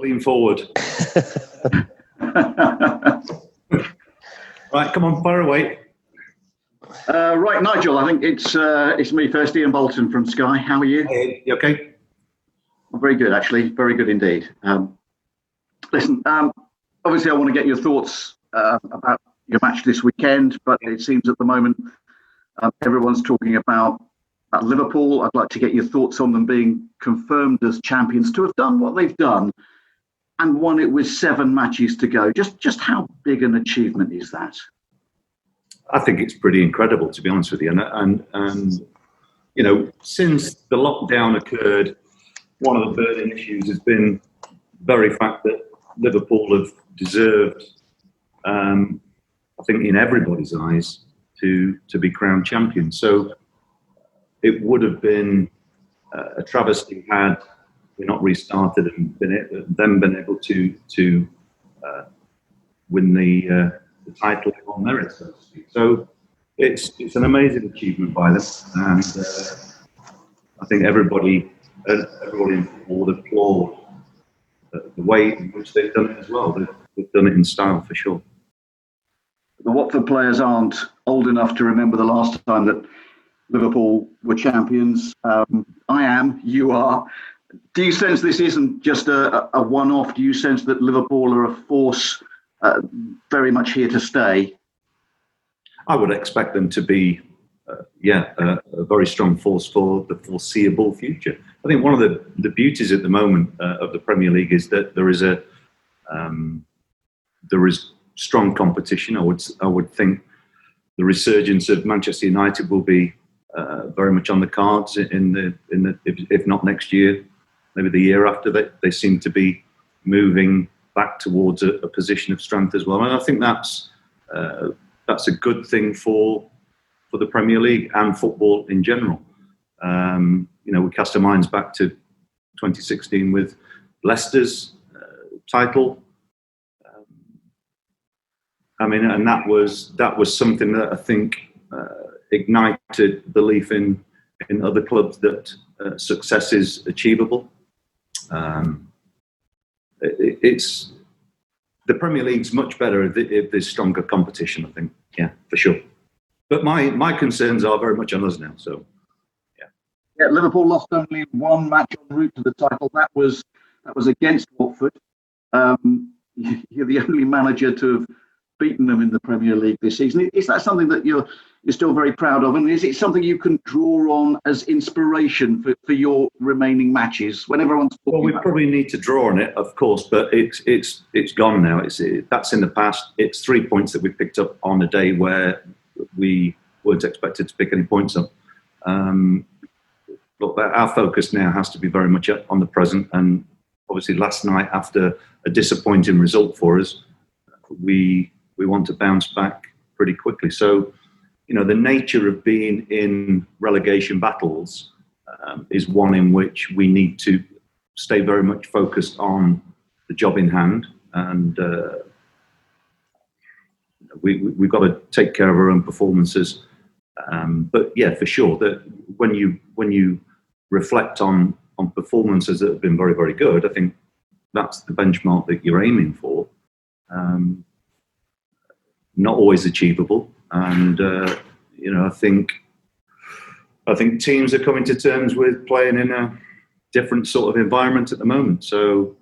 lean forward. Right, come on, fire away. Right, Nigel, I think it's me first, Ian Bolton from Sky. How are you? Hey, you okay? I'm very good, actually. Very good indeed. Listen, obviously I want to get your thoughts about your match this weekend, but it seems at the moment everyone's talking about Liverpool. I'd like to get your thoughts on them being confirmed as champions, to have done what they've done and won it with 7 matches to go. Just how big an achievement is that? I think it's pretty incredible, to be honest with you. And you know, since the lockdown occurred, one of the burning issues has been the very fact that Liverpool have deserved, I think, in everybody's eyes, to be crowned champions. So it would have been a travesty had we not restarted and been able to win the title on merit, so to speak. So it's an amazing achievement by them, and I think everybody in football would applaud the way in which they've done it as well. They've done it in style for sure. The Watford players aren't old enough to remember the last time that Liverpool were champions. I am, you are. Do you sense this isn't just a one-off? Do you sense that Liverpool are a force very much here to stay? I would expect them to be, a very strong force for the foreseeable future. I think one of the beauties at the moment of the Premier League is that there is strong competition. I would think the resurgence of Manchester United will be very much on the cards if not next year, maybe the year after. They seem to be moving back towards a position of strength as well, and I think that's a good thing for the Premier League and football in general. We cast our minds back to 2016 with Leicester's title. And that was something that I think ignited belief in other clubs that success is achievable. It's the Premier League's much better if there's stronger competition, I think. Yeah, for sure. But my concerns are very much on us now. So, yeah, Liverpool lost only 1 match en route to the title. That was against Watford. You're the only manager to have beaten them in the Premier League this season. Is that something that you're still very proud of? And is it something you can draw on as inspiration for your remaining matches when everyone's talking we probably need to draw on it, of course, but it's gone now. That's in the past. It's 3 points that we picked up on a day where we weren't expected to pick any points up. But our focus now has to be very much on the present. And obviously last night, after a disappointing result for us, we want to bounce back pretty quickly. So, the nature of being in relegation battles is one in which we need to stay very much focused on the job in hand, and we've got to take care of our own performances. But yeah, for sure, that when you reflect on performances that have been very, very good, I think that's the benchmark that you're aiming for. Not always achievable, and I think teams are coming to terms with playing in a different sort of environment at the moment. So,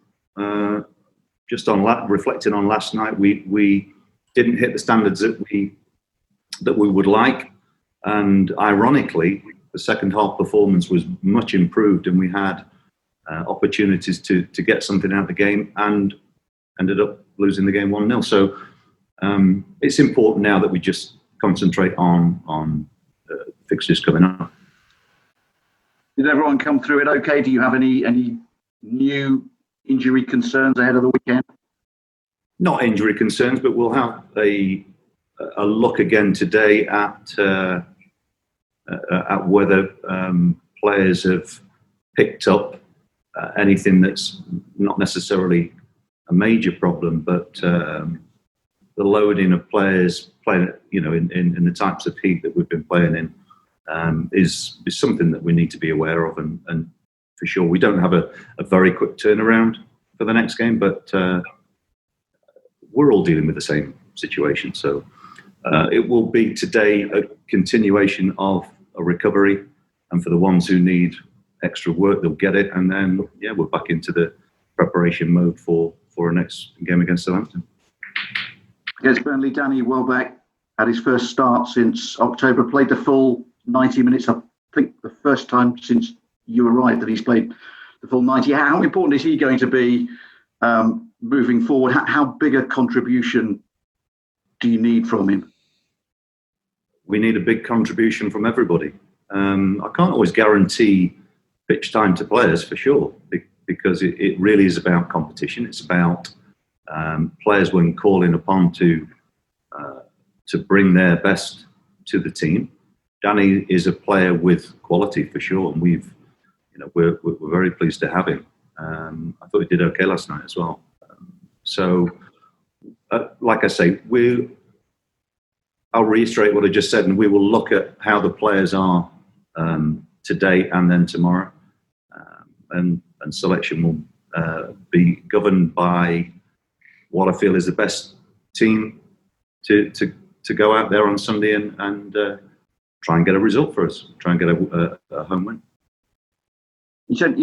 just on reflecting on last night, we didn't hit the standards that we would like, and ironically, the second half performance was much improved, and we had opportunities to get something out of the game, and ended up losing the game 1-0. So. It's important now that we just concentrate on fixtures coming up. Did everyone come through it okay? Do you have any new injury concerns ahead of the weekend? Not injury concerns, but we'll have a look again today at whether players have picked up anything that's not necessarily a major problem, but the loading of players playing, in the types of heat that we've been playing in, is something that we need to be aware of, and for sure we don't have a very quick turnaround for the next game, but we're all dealing with the same situation. So it will be today a continuation of a recovery, and for the ones who need extra work, they'll get it, and then we're back into the preparation mode for our next game against Southampton. Against Burnley, Danny Welbeck had his first start since October, played the full 90 minutes. I think the first time since you arrived that he's played the full 90. How important is he going to be moving forward? How big a contribution do you need from him? We need a big contribution from everybody. I can't always guarantee pitch time to players for sure, because it really is about competition. It's about players when calling upon to bring their best to the team. Danny is a player with quality for sure, and we're very pleased to have him. I thought he did okay last night as well. Like I say, I'll reiterate what I just said, and we will look at how the players are today and then tomorrow, and selection will be governed by what I feel is the best team to go out there on Sunday and try and get a result for us, try and get a home win. You said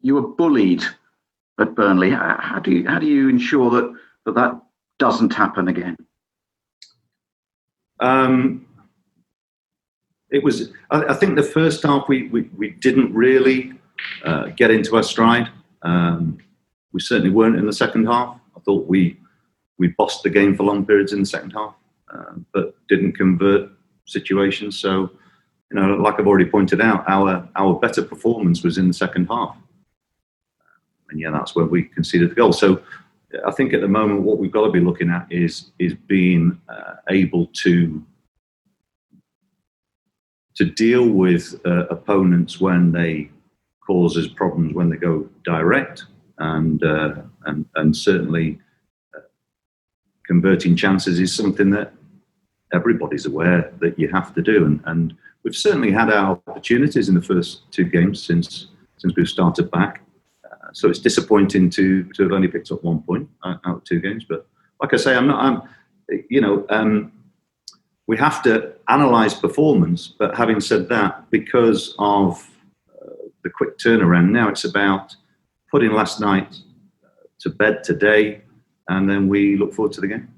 you were bullied at Burnley. How do you ensure that doesn't happen again? It was. I think the first half we didn't really get into our stride. We certainly weren't in the second half. I thought we bossed the game for long periods in the second half, but didn't convert situations. So, like I've already pointed out, our better performance was in the second half, and that's where we conceded the goal. So, I think at the moment what we've got to be looking at is being able to deal with opponents when they cause us problems when they go direct, and certainly converting chances is something that everybody's aware that you have to do, and we've certainly had our opportunities in the first two games since we've started back. So it's disappointing to have only picked up 1 point out of two games. But like I say, we have to analyse performance. But having said that, because of the quick turnaround now, it's about putting last night to bed today, and then we look forward to the game.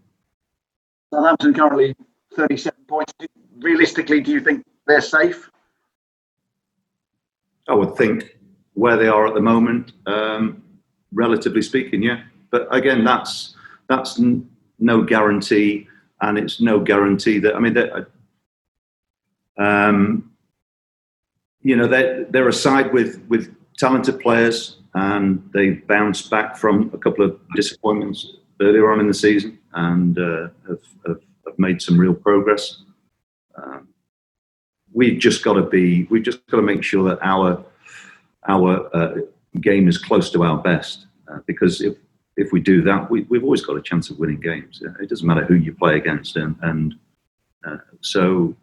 Southampton currently 37 points. Realistically, do you think they're safe? I would think where they are at the moment, relatively speaking, yeah. But again, that's no guarantee, and it's no guarantee that. I mean, they're a side with talented players, and they bounced back from a couple of disappointments earlier on in the season, and have made some real progress. We've just got to make sure that our game is close to our best, because if we do that, we've always got a chance of winning games. It doesn't matter who you play against, and so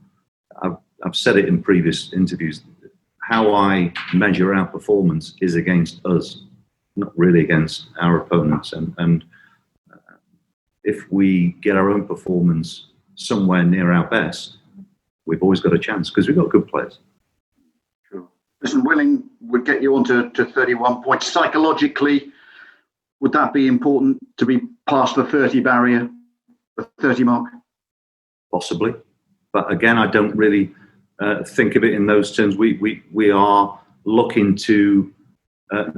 I've said it in previous interviews. How I measure our performance is against us, not really against our opponents. And if we get our own performance somewhere near our best, we've always got a chance because we've got good players. Sure. Listen, winning would get you on to 31 points. Psychologically, would that be important to be past the 30 barrier, the 30 mark? Possibly. But again, I don't really think of it in those terms. We are looking to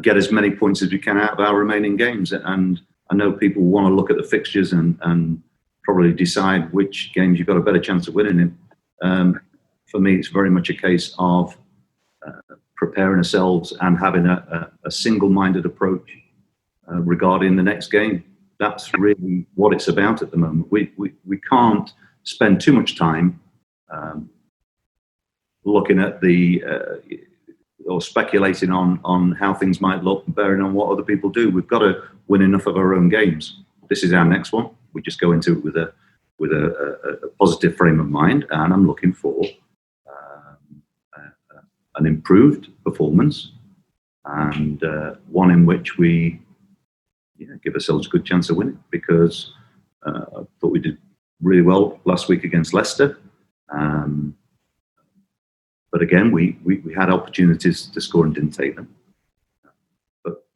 get as many points as we can out of our remaining games. And I know people want to look at the fixtures and probably decide which games you've got a better chance of winning in. For me, it's very much a case of preparing ourselves and having a single-minded approach regarding the next game. That's really what it's about at the moment. We can't spend too much time looking at or speculating on how things might look, bearing on what other people do. We've got to win enough of our own games. This is our next one. We just go into it with a positive frame of mind, and I'm looking for an improved performance and one in which we give ourselves a good chance of winning, because I thought we did really well last week against Leicester. But again, we had opportunities to score and didn't take them. But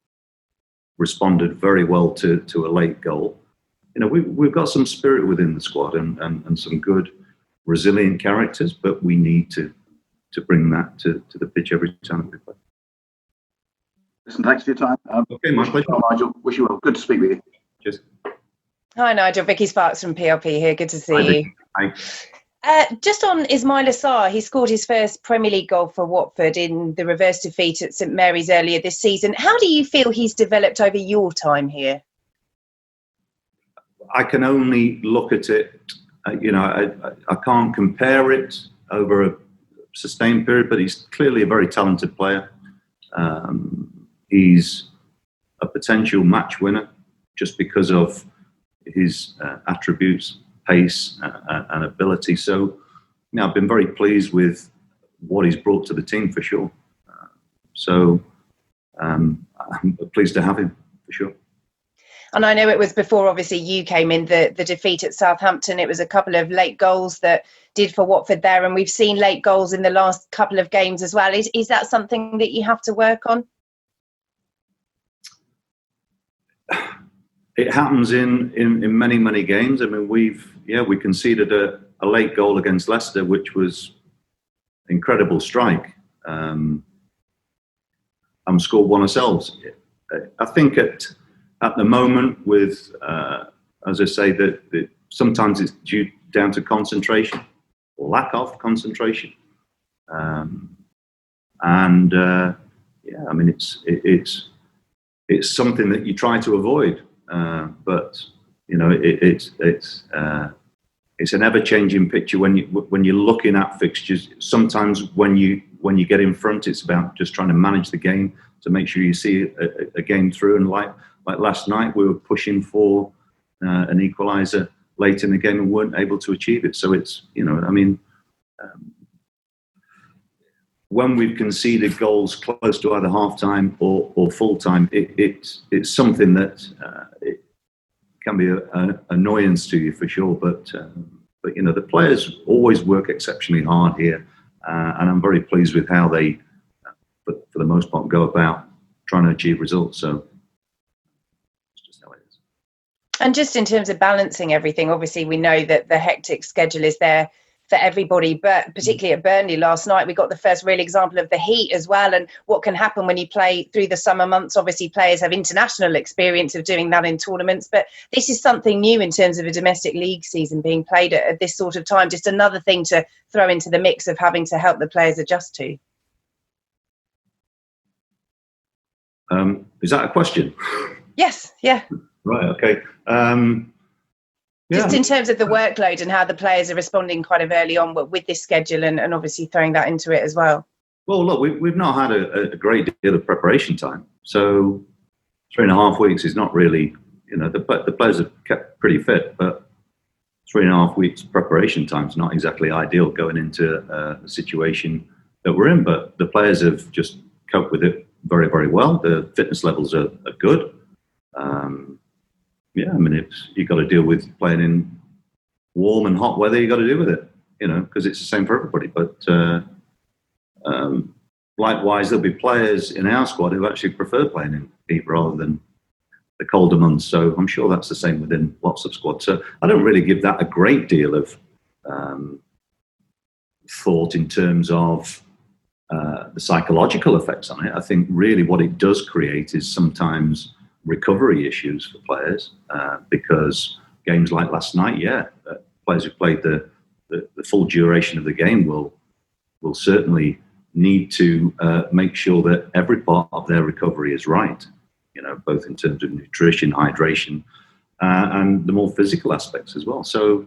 responded very well to a late goal. We've got some spirit within the squad and some good, resilient characters, but we need to bring that to the pitch every time we play. Listen, thanks for your time. Okay, my pleasure. Nigel, wish you well. Good to speak with you. Cheers. Hi, Nigel. Vicky Sparks from PLP here. Good to see you. Hi. Just on Ismail Assar, he scored his first Premier League goal for Watford in the reverse defeat at St Mary's earlier this season. How do you feel he's developed over your time here? I can only look at it, I can't compare it over a sustained period, but he's clearly a very talented player. He's a potential match winner just because of his attributes, pace and ability. So I've been very pleased with what he's brought to the team for sure. I'm pleased to have him for sure. And I know it was before, obviously, you came in, the defeat at Southampton. It was a couple of late goals that did for Watford there. And we've seen late goals in the last couple of games as well. Is that something that you have to work on? It happens in many, many games. I mean, we conceded a late goal against Leicester, which was an incredible strike. And scored one ourselves. I think at the moment, with as I say, that sometimes it's due down to concentration or lack of concentration, I mean it's something that you try to avoid, but it's an ever-changing picture when you're looking at fixtures. Sometimes when you get in front, it's about just trying to manage the game to make sure you see a game through. And like last night, we were pushing for an equaliser late in the game and weren't able to achieve it. So it's when we've conceded goals close to either half time or full time, it's something that it can be an annoyance to you for sure. But the players always work exceptionally hard here, and I'm very pleased with how they, for the most part, go about trying to achieve results. So it's just how it is. And just in terms of balancing everything, obviously we know that the hectic schedule is there for everybody, but particularly at Burnley last night, we got the first real example of the heat as well, and what can happen when you play through the summer months. Obviously, players have international experience of doing that in tournaments, but this is something new in terms of a domestic league season being played at this sort of time. Just another thing to throw into the mix of having to help the players adjust to. Is that a question? Yes, yeah. Right, okay. Just in terms of the workload and how the players are responding kind of early on with this schedule and obviously throwing that into it as well. Well, look, we've not had a great deal of preparation time. So 3.5 weeks is not really, the players are kept pretty fit, but 3.5 weeks preparation time is not exactly ideal going into the situation that we're in. But the players have just coped with it very, very well. The fitness levels are good. You've got to deal with playing in warm and hot weather. You've got to deal with it, because it's the same for everybody. But likewise, there'll be players in our squad who actually prefer playing in heat rather than the colder months. So I'm sure that's the same within lots of squads. So I don't really give that a great deal of thought in terms of the psychological effects on it. I think really what it does create is sometimes recovery issues for players, because games like last night, players who played the full duration of the game will certainly need to make sure that every part of their recovery is right, both in terms of nutrition, hydration, and the more physical aspects as well. So,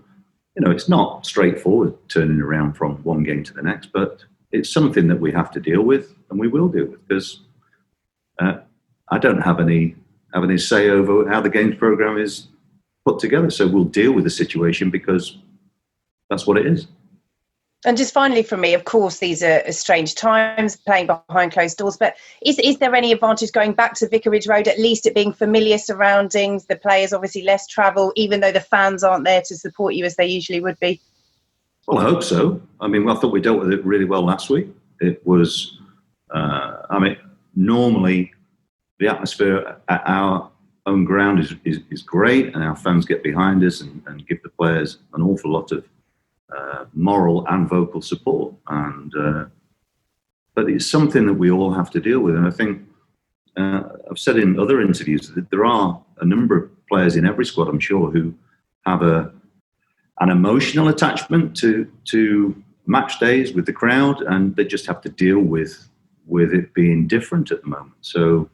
it's not straightforward turning around from one game to the next, but it's something that we have to deal with, and we will deal with, because I don't have any say over how the games program is put together. So we'll deal with the situation because that's what it is. And just finally from me, of course, these are strange times, playing behind closed doors, but is there any advantage going back to Vicarage Road, at least it being familiar surroundings, the players obviously less travel, even though the fans aren't there to support you as they usually would be? Well, I hope so. I mean, I thought we dealt with it really well last week. It was, normally the atmosphere at our own ground is great, and our fans get behind us and give the players an awful lot of moral and vocal support. But it's something that we all have to deal with. And I think I've said in other interviews that there are a number of players in every squad, I'm sure, who have an emotional attachment to match days with the crowd, and they just have to deal with it being different at the moment. So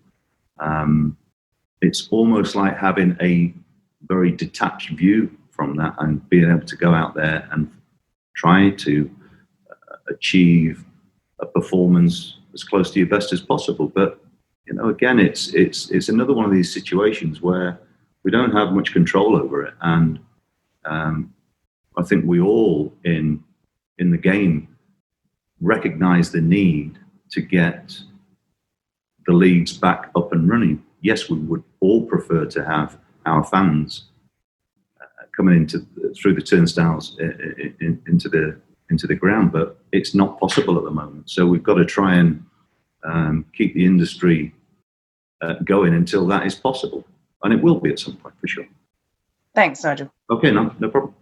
it's almost like having a very detached view from that and being able to go out there and try to achieve a performance as close to your best as possible. But again, it's another one of these situations where we don't have much control over it, and I think we all in the game recognise the need to get the leagues back up and running. Yes, we would all prefer to have our fans coming through the turnstiles into the ground, but it's not possible at the moment. So we've got to try and keep the industry going until that is possible, and it will be at some point for sure. Thanks, Nigel. Okay, no problem.